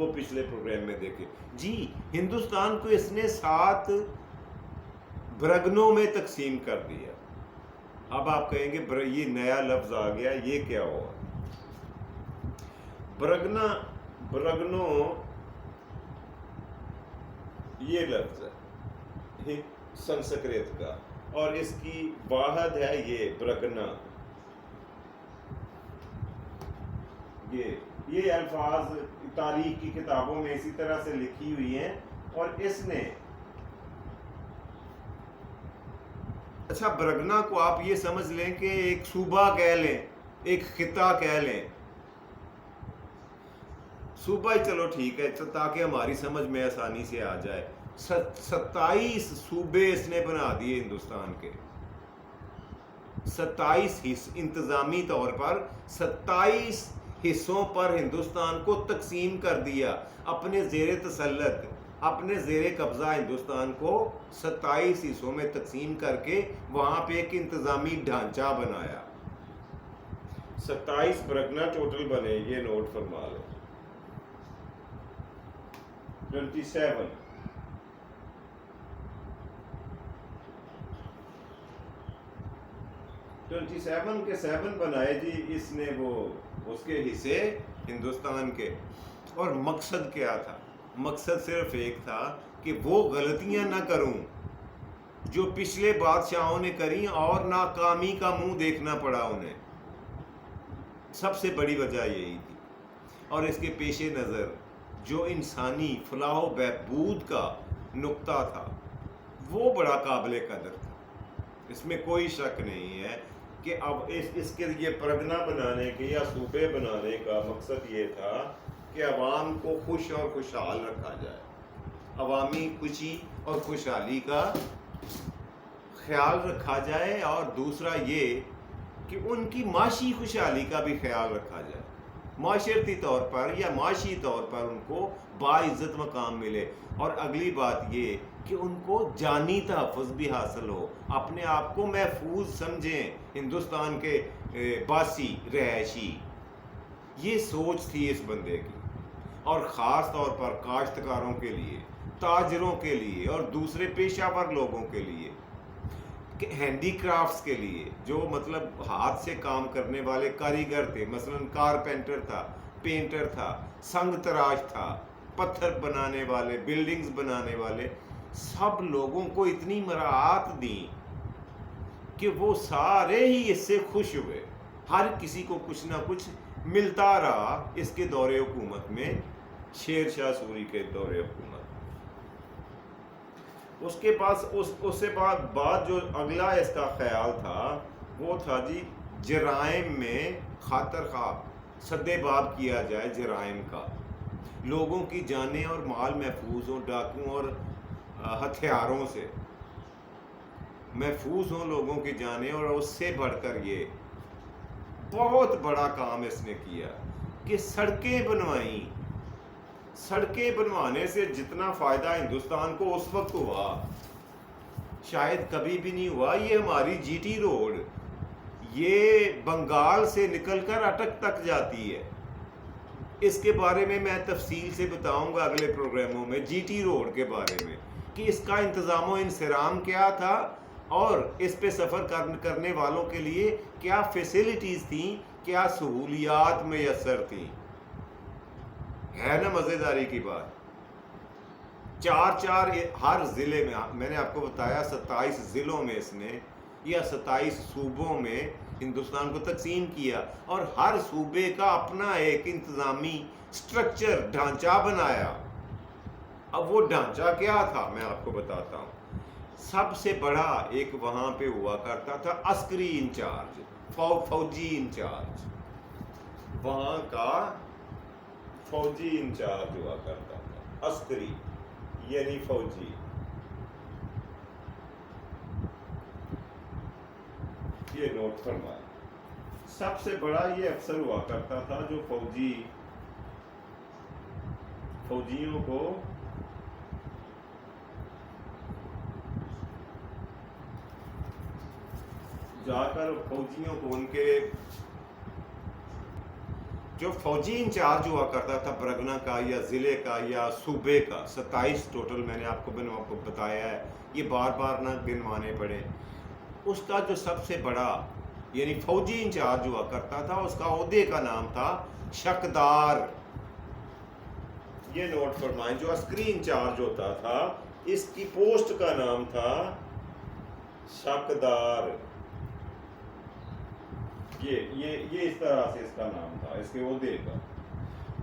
وہ پچھلے پروگرام میں دیکھیں جی. ہندوستان کو اس نے 7 برگنوں میں تقسیم کر دیا. اب آپ کہیں گے یہ نیا لفظ آ گیا, یہ کیا ہوا؟ برگنوں یہ لفظ ہے سنسکرت کا, اور اس کی واحد ہے یہ برگنا. یہ الفاظ تاریخ کی کتابوں میں اسی طرح سے لکھی ہوئی ہیں. اور اس نے اچھا برگنا کو آپ یہ سمجھ لیں کہ ایک صوبہ کہہ لیں, ایک خطہ کہہ لیں. صوبہ ہی چلو ٹھیک ہے تاکہ ہماری سمجھ میں آسانی سے آ جائے. 27 صوبے اس نے بنا دیے ہندوستان کے. 27 انتظامی طور پر 27 حصوں پر ہندوستان کو تقسیم کر دیا. اپنے زیر تسلط, اپنے زیر قبضہ ہندوستان کو 27 حصوں میں تقسیم کر کے وہاں پہ ایک انتظامی ڈھانچہ بنایا. 27 برگنا ٹوٹل بنے, یہ نوٹ فرما لو. 27 کے 7 بنائے جی اس نے, وہ اس کے حصے ہندوستان کے. اور مقصد کیا تھا؟ مقصد صرف ایک تھا کہ وہ غلطیاں نہ کروں جو پچھلے بادشاہوں نے کریں اور ناکامی کا منہ دیکھنا پڑا انہیں. سب سے بڑی وجہ یہی تھی. اور اس کے پیش نظر جو انسانی فلاح و بہبود کا نقطہ تھا وہ بڑا قابل قدر تھا. اس میں کوئی شک نہیں ہے کہ اب اس کے لیے پرگنا بنانے کے یا صوبے بنانے کا مقصد یہ تھا کہ عوام کو خوش اور خوشحال رکھا جائے, عوامی خوشی اور خوشحالی کا خیال رکھا جائے, اور دوسرا یہ کہ ان کی معاشی خوشحالی کا بھی خیال رکھا جائے. معاشرتی طور پر یا معاشی طور پر ان کو باعزت مقام ملے. اور اگلی بات یہ کہ ان کو جانی تحفظ بھی حاصل ہو, اپنے آپ کو محفوظ سمجھیں ہندوستان کے باسی رہائشی. یہ سوچ تھی اس بندے کی. اور خاص طور پر کاشتکاروں کے لیے, تاجروں کے لیے اور دوسرے پیشہ ور لوگوں کے لیے, ہینڈی کرافٹس کے لیے, جو مطلب ہاتھ سے کام کرنے والے کاریگر تھے, مثلا کارپینٹر تھا, پینٹر تھا, سنگ تراش تھا, پتھر بنانے والے, بلڈنگز بنانے والے, سب لوگوں کو اتنی مراعات دیں کہ وہ سارے ہی اس سے خوش ہوئے. ہر کسی کو کچھ نہ کچھ ملتا رہا اس کے دور حکومت میں, شیر شاہ سوری کے دور حکومت. اس کے پاس اس سے بعد جو اگلا اس کا خیال تھا وہ تھا جی جرائم میں خاطر خواہ سد باب کیا جائے جرائم کا, لوگوں کی جانیں اور مال محفوظ ہوں, ڈاکوں اور ہتھیاروں سے محفوظ ہوں لوگوں کی جانیں. اور اس سے بڑھ کر یہ بہت بڑا کام اس نے کیا کہ سڑکیں بنوائیں. سڑکیں بنوانے سے جتنا فائدہ ہندوستان کو اس وقت ہوا شاید کبھی بھی نہیں ہوا. یہ ہماری جی ٹی روڈ یہ بنگال سے نکل کر اٹک تک جاتی ہے. اس کے بارے میں تفصیل سے بتاؤں گا اگلے پروگراموں میں, جی ٹی روڈ کے بارے میں, کہ اس کا انتظام و انصرام کیا تھا اور اس پہ سفر کرنے والوں کے لیے کیا فیسلٹیز تھیں, کیا سہولیات میسر تھیں. ہے نا مزیداری کی بات. 4 ہر ضلع میں نے آپ کو بتایا 27 ضلعوں میں اس نے یا 27 صوبوں میں ہندوستان کو تقسیم کیا, اور ہر صوبے کا اپنا ایک انتظامی سٹرکچر ڈھانچہ بنایا. اب وہ ڈھانچہ کیا تھا میں آپ کو بتاتا ہوں. سب سے بڑا ایک وہاں پہ ہوا کرتا تھا عسکری انچارج, فوجی انچارج. وہاں کا فوجی انچارج ہوا کرتا تھا, عسکری یعنی فوجی. یہ نوٹ فرمائے. سب سے بڑا یہ افسر ہوا کرتا تھا جو فوجیوں کو جا کر فوجیوں کو ان کے جو فوجی انچارج ہوا کرتا تھا برگنا کا یا ضلع کا یا صوبے کا، 27 ٹوٹل میں نے آپ کو بتایا ہے، یہ بار بار نہ گنوانے پڑے، اس کا جو سب سے بڑا یعنی فوجی انچارج ہوا کرتا تھا، اس کا عہدے کا نام تھا شکدار. یہ نوٹ فرمائیں، جو عسکری انچارج ہوتا تھا اس کی پوسٹ کا نام تھا شکدار. یہ اس طرح سے اس کا نام تھا، اس کے عہدے کا.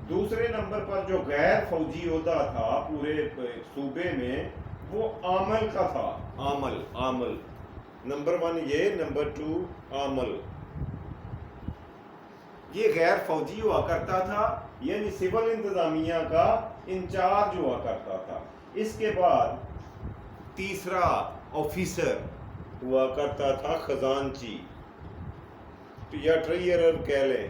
دوسرے نمبر پر جو غیر فوجی عہدہ تھا پورے صوبے میں وہ عامل کا تھا. عامل نمبر 1 یہ، نمبر 2 عامل. یہ غیر فوجی ہوا کرتا تھا، یعنی سول انتظامیہ کا انچارج ہوا کرتا تھا. اس کے بعد تیسرا آفیسر ہوا کرتا تھا خزانچی یا ٹریئرر کہہ لیں.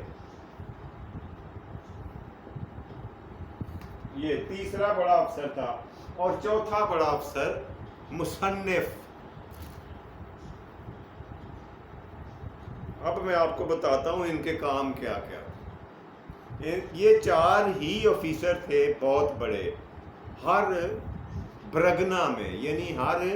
یہ تیسرا بڑا افسر تھا. اور چوتھا بڑا افسر مصنف. اب میں آپ کو بتاتا ہوں ان کے کام کیا کیا. یہ 4 ہی آفیسر تھے بہت بڑے ہر برگنا میں، یعنی ہر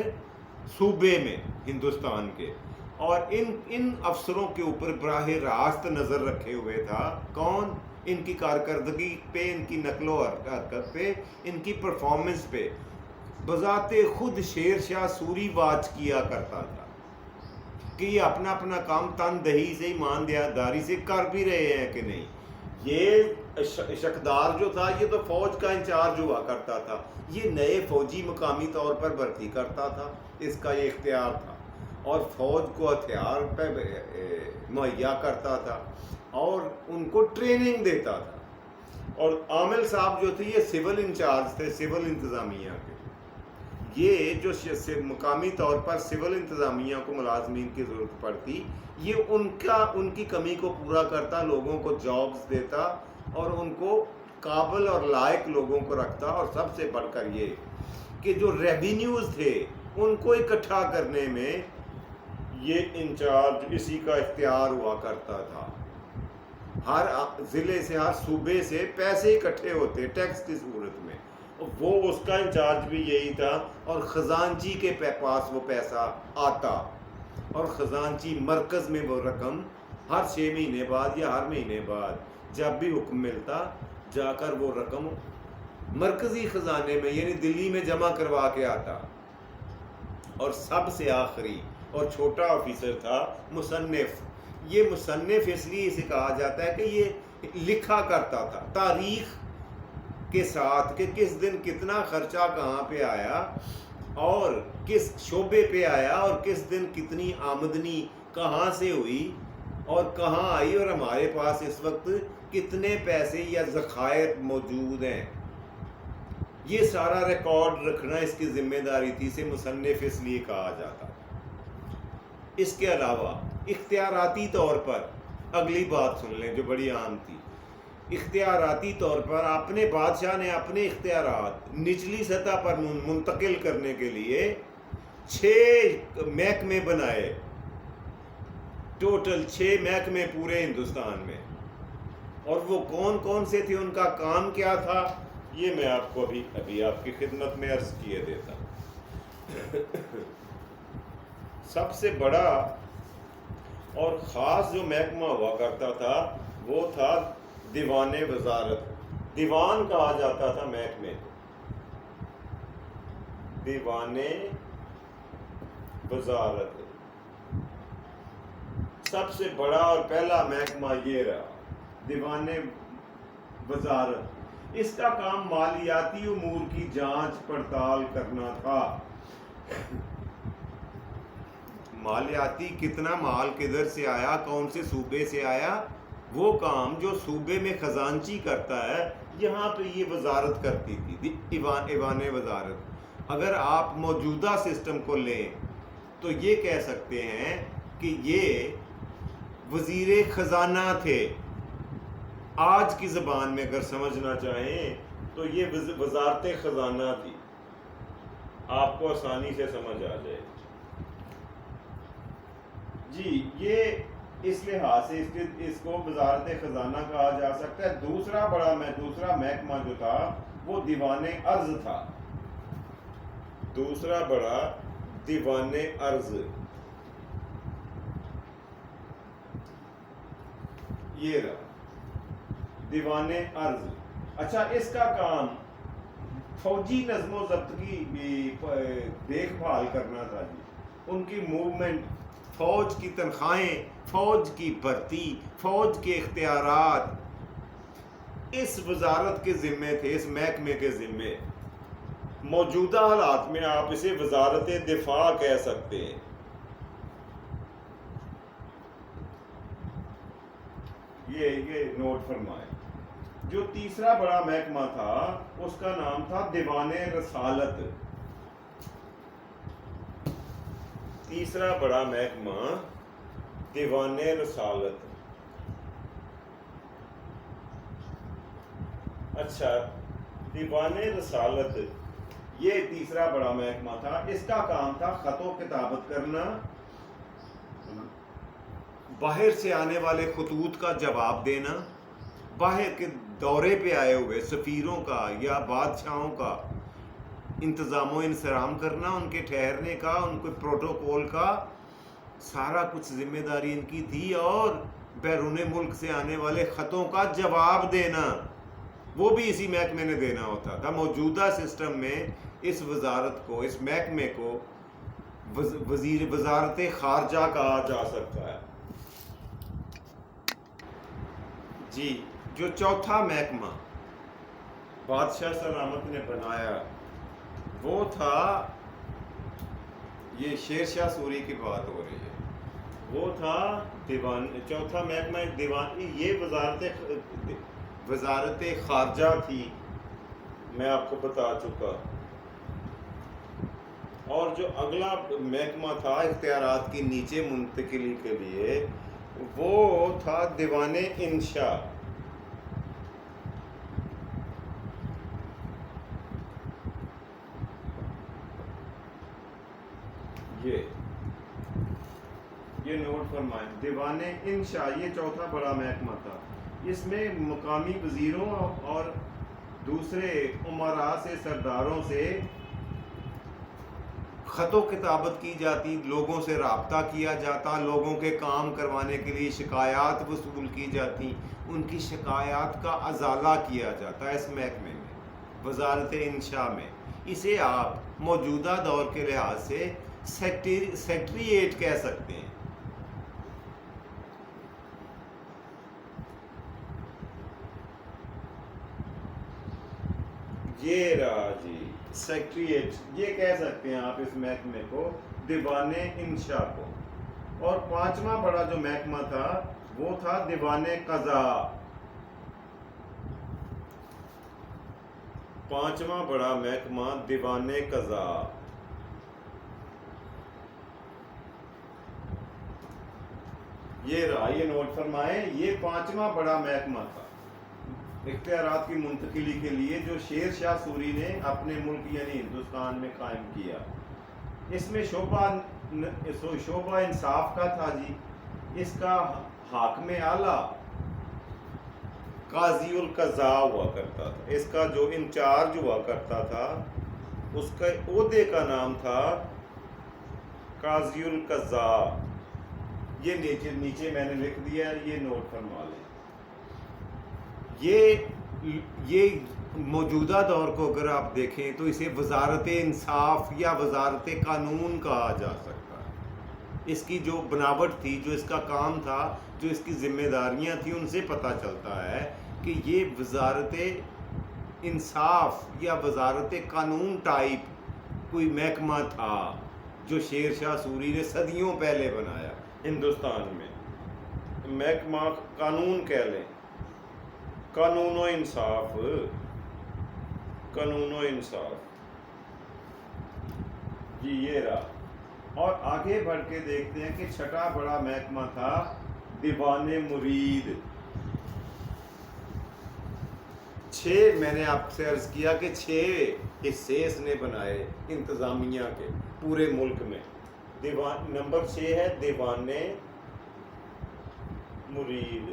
صوبے میں ہندوستان کے. اور ان افسروں کے اوپر براہ راست نظر رکھے ہوئے تھا کون؟ ان کی کارکردگی پہ، ان کی نقل و حرکت پہ، ان کی پرفارمنس پہ بذات خود شیر شاہ سوری واچ کیا کرتا تھا کہ یہ اپنا اپنا کام تندہی سے، ایمانداری سے کر بھی رہے ہیں کہ نہیں. یہ شکدار جو تھا یہ تو فوج کا انچارج ہوا کرتا تھا، یہ نئے فوجی مقامی طور پر بھرتی کرتا تھا، اس کا یہ اختیار تھا، اور فوج کو ہتھیار پہ مہیا کرتا تھا اور ان کو ٹریننگ دیتا تھا. اور عامل صاحب جو تھے یہ سول انچارج تھے سول انتظامیہ کے. یہ جو مقامی طور پر سول انتظامیہ کو ملازمین کی ضرورت پڑتی، یہ ان کی کمی کو پورا کرتا، لوگوں کو جابز دیتا اور ان کو قابل اور لائق لوگوں کو رکھتا. اور سب سے بڑھ کر یہ کہ جو ریونیوز تھے ان کو اکٹھا کرنے میں یہ انچارج اسی کا اختیار ہوا کرتا تھا. ہر ضلع سے، ہر صوبے سے پیسے اکٹھے ہوتے ٹیکس کی صورت میں، وہ اس کا انچارج بھی یہی تھا. اور خزانچی کے پاس وہ پیسہ آتا، اور خزانچی مرکز میں وہ رقم ہر 6 مہینے بعد یا ہر مہینے بعد جب بھی حکم ملتا جا کر وہ رقم مرکزی خزانے میں یعنی دلی میں جمع کروا کے آتا. اور سب سے آخری اور چھوٹا آفیسر تھا مصنف. یہ مصنف اس لیے اسے کہا جاتا ہے کہ یہ لکھا کرتا تھا تاریخ کے ساتھ کہ کس دن کتنا خرچہ کہاں پہ آیا اور کس شعبے پہ آیا اور کس دن کتنی آمدنی کہاں سے ہوئی اور کہاں آئی اور ہمارے پاس اس وقت کتنے پیسے یا ذخائر موجود ہیں. یہ سارا ریکارڈ رکھنا اس کی ذمہ داری تھی، اسے مصنف اس لیے کہا جاتا. اس کے علاوہ اختیاراتی طور پر اگلی بات سن لیں جو بڑی عام تھی. اختیاراتی طور پر اپنے بادشاہ نے اپنے اختیارات نچلی سطح پر منتقل کرنے کے لیے 6 محکمے بنائے. ٹوٹل 6 محکمے پورے ہندوستان میں. اور وہ کون کون سے تھے، ان کا کام کیا تھا، یہ میں آپ کو ابھی آپ کی خدمت میں عرض کیے دیتا. سب سے بڑا اور خاص جو محکمہ ہوا کرتا تھا وہ تھا دیوان وزارت. دیوان کہا جاتا تھا محکمے، دیوان وزارت. سب سے بڑا اور پہلا محکمہ یہ رہا دیوان وزارت. اس کا کام مالیاتی امور کی جانچ پڑتال کرنا تھا. مالیاتی کتنا مال کدھر سے آیا، کون سے صوبے سے آیا، وہ کام جو صوبے میں خزانچی کرتا ہے یہاں پہ یہ وزارت کرتی تھی، ایوان وزارت. اگر آپ موجودہ سسٹم کو لیں تو یہ کہہ سکتے ہیں کہ یہ وزیر خزانہ تھے. آج کی زبان میں اگر سمجھنا چاہیں تو یہ وزارت خزانہ تھی، آپ کو آسانی سے سمجھ آ جائے. جی یہ اس لحاظ سے اس کو وزارت خزانہ کہا جا سکتا ہے۔ دوسرا محکمہ جو تھا وہ دیوان ارض تھا، دوسرا بڑا دیوان ارض، یہ رہا دیوان ارض۔ اچھا، اس کا کام فوجی نظم و ضبط کی دیکھ بھال کرنا تھا جی، ان کی موومنٹ، فوج کی تنخواہیں، فوج کی بھرتی، فوج کے اختیارات اس وزارت کے ذمے تھے، اس محکمے کے ذمے۔ موجودہ حالات میں آپ اسے وزارت دفاع کہہ سکتے ہیں۔ یہ نوٹ فرمائیں۔ جو تیسرا بڑا محکمہ تھا اس کا نام تھا دیوان رسالت۔ تیسرا بڑا محکمہ دیوان رسالت۔ اچھا، دیوان رسالت یہ تیسرا بڑا محکمہ تھا، اس کا کام تھا خط و کتابت کرنا، باہر سے آنے والے خطوط کا جواب دینا، باہر کے دورے پہ آئے ہوئے سفیروں کا یا بادشاہوں کا انتظام و انصرام کرنا، ان کے ٹھہرنے کا، ان کے پروٹوکول کا سارا کچھ ذمہ داری ان کی تھی، اور بیرون ملک سے آنے والے خطوں کا جواب دینا وہ بھی اسی محکمے نے دینا ہوتا تھا۔ موجودہ سسٹم میں اس وزارت کو، اس محکمے کو وزارت خارجہ کہا جا سکتا ہے جی۔ جو چوتھا محکمہ بادشاہ سلامت نے بنایا وہ تھا، یہ شیر شاہ سوری کی بات ہو رہی ہے، وہ تھا دیوان، چوتھا محکمہ دیوان، یہ وزارت خارجہ تھی، میں آپ کو بتا چکا۔ اور جو اگلا محکمہ تھا اختیارات کی نیچے منتقلی کے لیے، وہ تھا دیوان انشاء۔ یہ نوٹ فرمائیں، دیوان انشاء یہ چوتھا بڑا محکمہ تھا۔ اس میں مقامی وزیروں اور دوسرے امراء سے، سرداروں سے خط و کتابت کی جاتی، لوگوں سے رابطہ کیا جاتا، لوگوں کے کام کروانے کے لیے شکایات وصول کی جاتی، ان کی شکایات کا ازالہ کیا جاتا اس محکمے میں، وزارت انشاء میں۔ اسے آپ موجودہ دور کے لحاظ سے سیکٹریٹ کہہ سکتے ہیں۔ یہ رہا جی سیکٹریٹ، یہ کہہ سکتے ہیں آپ اس محکمے کو، دیوان انشاء کو۔ اور پانچواں بڑا جو محکمہ تھا وہ تھا دیوان قضاء۔ پانچواں بڑا محکمہ دیوان قضاء۔ یہ رہا، یہ نوٹ فرمائیں، یہ پانچواں بڑا محکمہ تھا اختیارات کی منتقلی کے لیے جو شیر شاہ سوری نے اپنے ملک یعنی ہندوستان میں قائم کیا۔ اس میں شعبہ انصاف کا تھا جی، اس کا حاکم اعلیٰ قاضی القضاء ہوا کرتا تھا، اس کا جو انچارج ہوا کرتا تھا اس کا عہدے کا نام تھا قاضی القضاء۔ یہ نیچے میں نے لکھ دیا، یہ نوٹ فرما لیں۔ یہ موجودہ دور کو اگر آپ دیکھیں تو اسے وزارت انصاف یا وزارت قانون کہا جا سکتا ہے۔ اس کی جو بناوٹ تھی، جو اس کا کام تھا، جو اس کی ذمہ داریاں تھیں، ان سے پتہ چلتا ہے کہ یہ وزارت انصاف یا وزارت قانون ٹائپ کوئی محکمہ تھا جو شیر شاہ سوری نے صدیوں پہلے بنایا ہندوستان میں۔ محکمہ قانون کہہ لیں، قانون و انصاف، قانون و انصاف جی، یہ رہا۔ اور آگے بڑھ کے دیکھتے ہیں کہ چھٹا بڑا محکمہ تھا دیوان مرید۔ 6 میں نے آپ سے عرض کیا کہ 6 حصے اس نے بنائے انتظامیہ کے پورے ملک میں۔ نمبر 6 ہے دیوان مرید.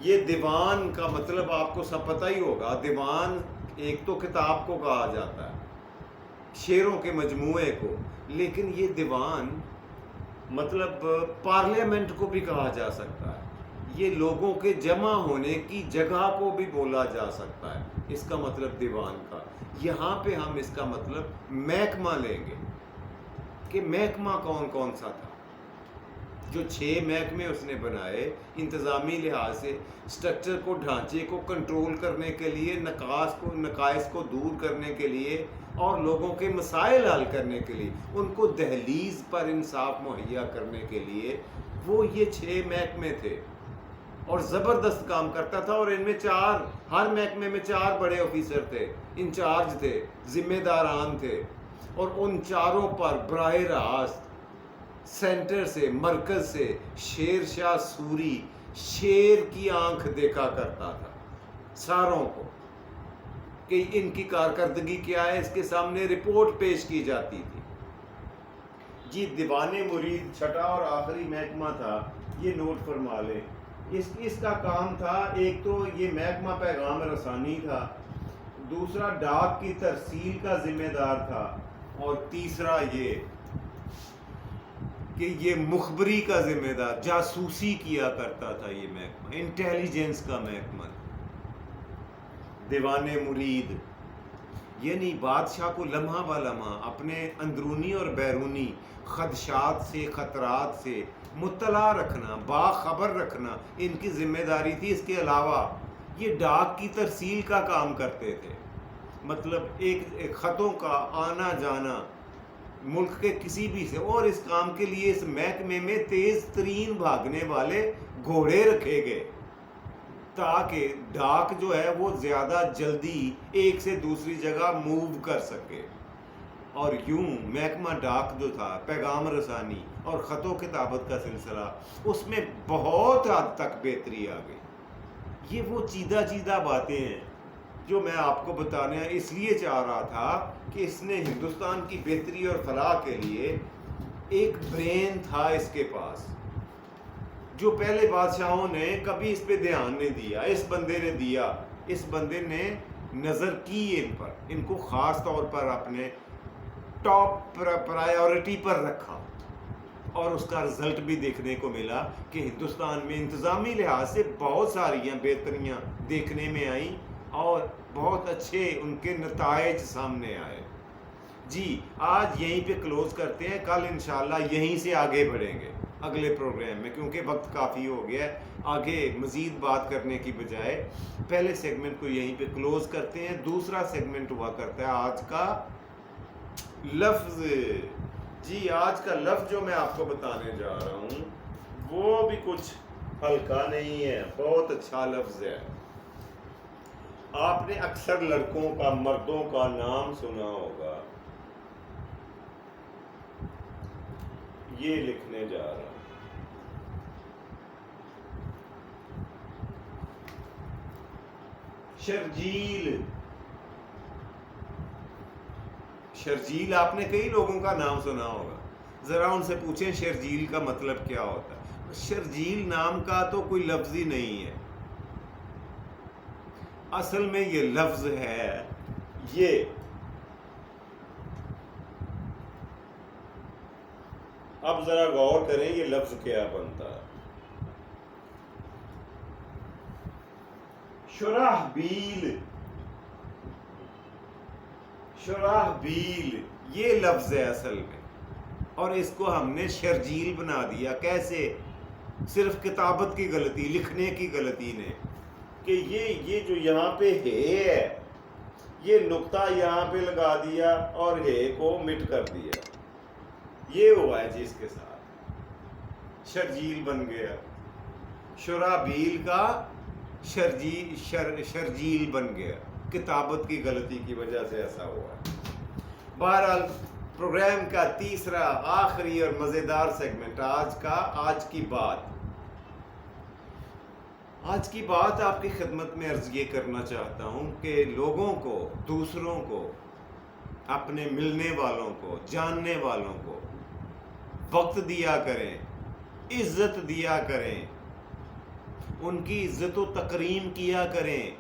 یہ دیوان کا مطلب آپ کو سب پتہ ہی ہوگا. دیوان ایک تو کتاب کو کہا جاتا ہے, شعروں کے مجموعے کو, لیکن یہ دیوان مطلب پارلیمنٹ کو بھی کہا جا سکتا ہے. یہ لوگوں کے جمع ہونے کی جگہ کو بھی بولا جا سکتا ہے. اس کا مطلب دیوان کا. یہاں پہ ہم اس کا مطلب محکمہ لیں گے کہ محکمہ کون کون سا تھا. جو 6 محکمے اس نے بنائے انتظامی لحاظ سے, سٹرکچر کو, ڈھانچے کو کنٹرول کرنے کے لیے, نقائص کو دور کرنے کے لیے اور لوگوں کے مسائل حل کرنے کے لیے, ان کو دہلیز پر انصاف مہیا کرنے کے لیے, وہ یہ 6 محکمے تھے. اور زبردست کام کرتا تھا. اور ان میں 4, ہر محکمے میں 4 بڑے آفیسر تھے, انچارج تھے, ذمہ داران تھے. اور ان چاروں پر براہ راست سینٹر سے, مرکز سے شیر شاہ سوری شیر کی آنکھ دیکھا کرتا تھا ساروں کو, کہ ان کی کارکردگی کیا ہے, اس کے سامنے رپورٹ پیش کی جاتی تھی. جی دیوان مرید چھٹا اور آخری محکمہ تھا, یہ نوٹ فرما لیں. اس کا کام تھا, ایک تو یہ محکمہ پیغام رسانی تھا, دوسرا ڈاک کی ترسیل کا ذمہ دار تھا, اور تیسرا یہ کہ یہ مخبری کا ذمہ دار, جاسوسی کیا کرتا تھا. یہ محکمہ انٹیلیجنس کا محکمہ. دیوان مرید یعنی بادشاہ کو لمحہ بہ لمحہ اپنے اندرونی اور بیرونی خدشات سے, خطرات سے مطلع رکھنا, باخبر رکھنا ان کی ذمہ داری تھی. اس کے علاوہ یہ ڈاک کی ترسیل کا کام کرتے تھے, مطلب ایک خطوں کا آنا جانا ملک کے کسی بھی سے. اور اس کام کے لیے اس محکمے میں تیز ترین بھاگنے والے گھوڑے رکھے گئے, تاکہ ڈاک جو ہے وہ زیادہ جلدی ایک سے دوسری جگہ موو کر سکے. اور یوں محکمہ ڈاک جو تھا, پیغام رسانی اور خط و کتابت کا سلسلہ, اس میں بہت حد تک بہتری آ گئی. یہ وہ چیدہ باتیں ہیں جو میں آپ کو بتانا اس لیے چاہ رہا تھا کہ اس نے ہندوستان کی بہتری اور فلاح کے لیے ایک برین تھا اس کے پاس, جو پہلے بادشاہوں نے کبھی اس پہ دھیان نہیں دیا. اس بندے نے دیا, اس بندے نے نظر کی ان پر, ان کو خاص طور پر اپنے ٹاپ پرائیورٹی پر رکھا. اور اس کا رزلٹ بھی دیکھنے کو ملا کہ ہندوستان میں انتظامی لحاظ سے بہت ساریاں بہتریاں دیکھنے میں آئیں اور بہت اچھے ان کے نتائج سامنے آئے. جی آج یہیں پہ کلوز کرتے ہیں, کل انشاءاللہ یہیں سے آگے بڑھیں گے اگلے پروگرام میں, کیونکہ وقت کافی ہو گیا ہے. آگے مزید بات کرنے کی بجائے پہلے سیگمنٹ کو یہیں پہ کلوز کرتے ہیں. دوسرا سیگمنٹ ہوا کرتا ہے آج کا لفظ. جی آج کا لفظ جو میں آپ کو بتانے جا رہا ہوں وہ بھی کچھ ہلکا نہیں ہے, بہت اچھا لفظ ہے. آپ نے اکثر لڑکوں کا, مردوں کا نام سنا ہوگا. یہ لکھنے جا رہا ہوں. شرجیل. شرجیل آپ نے کئی لوگوں کا نام سنا ہوگا, ذرا ان سے پوچھیں شرجیل کا مطلب کیا ہوتا ہے. شرجیل نام کا تو کوئی لفظ ہی نہیں ہے. اصل میں یہ لفظ ہے, یہ اب ذرا غور کریں یہ لفظ کیا بنتا ہے. شرحبیل. شرحبیل یہ لفظ ہے اصل میں, اور اس کو ہم نے شرجیل بنا دیا. کیسے؟ صرف کتابت کی غلطی, لکھنے کی غلطی نے, کہ یہ جو یہاں پہ ہے یہ نقطہ یہاں پہ لگا دیا اور ہے کو مٹ کر دیا. یہ ہوا ہے جی اس کے ساتھ, شرجیل بن گیا. شرابیل کا شرجیل بن گیا, کتابت کی غلطی کی وجہ سے ایسا ہوا ہے. بہرحال پروگرام کا تیسرا آخری اور مزیدار سیگمنٹ آج کی بات آپ کی خدمت میں عرض یہ کرنا چاہتا ہوں کہ لوگوں کو, دوسروں کو, اپنے ملنے والوں کو, جاننے والوں کو وقت دیا کریں، عزت دیا کریں، ان کی عزت و تکریم کیا کریں،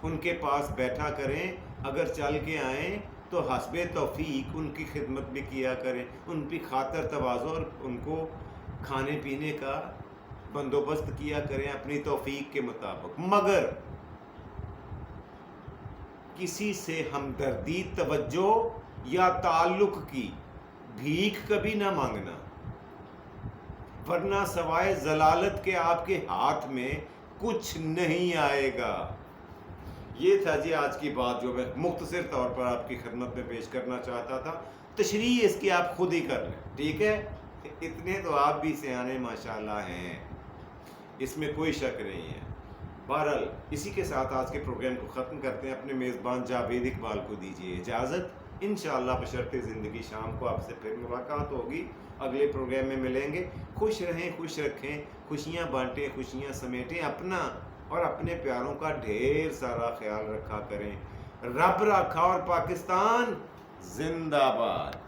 ان کے پاس بیٹھا کریں، اگر چل کے آئیں تو حسب توفیق ان کی خدمت بھی کیا کریں، ان کی خاطر تواضع اور ان کو کھانے پینے کا بندوبست کیا کریں اپنی توفیق کے مطابق، مگر کسی سے ہمدردی، توجہ یا تعلق کی بھیک کبھی نہ مانگنا، ورنہ سوائے ضلالت کے آپ کے ہاتھ میں کچھ نہیں آئے گا۔ یہ تھا جی آج کی بات جو میں مختصر طور پر آپ کی خدمت میں پیش کرنا چاہتا تھا، تشریح اس کی آپ خود ہی کر لیں، ٹھیک ہے؟ اتنے تو آپ بھی سیانے ماشاءاللہ ہیں، اس میں کوئی شک نہیں ہے۔ بہرحال اسی کے ساتھ آج کے پروگرام کو ختم کرتے ہیں، اپنے میزبان جاوید اقبال کو دیجیے اجازت، انشاءاللہ بشرط زندگی شام کو آپ سے پھر ملاقات ہوگی، اگلے پروگرام میں ملیں گے۔ خوش رہیں، خوش رکھیں، خوشیاں بانٹیں، خوشیاں سمیٹیں، اپنا اور اپنے پیاروں کا ڈھیر سارا خیال رکھا کریں۔ رب راکھا اور پاکستان زندہ باد۔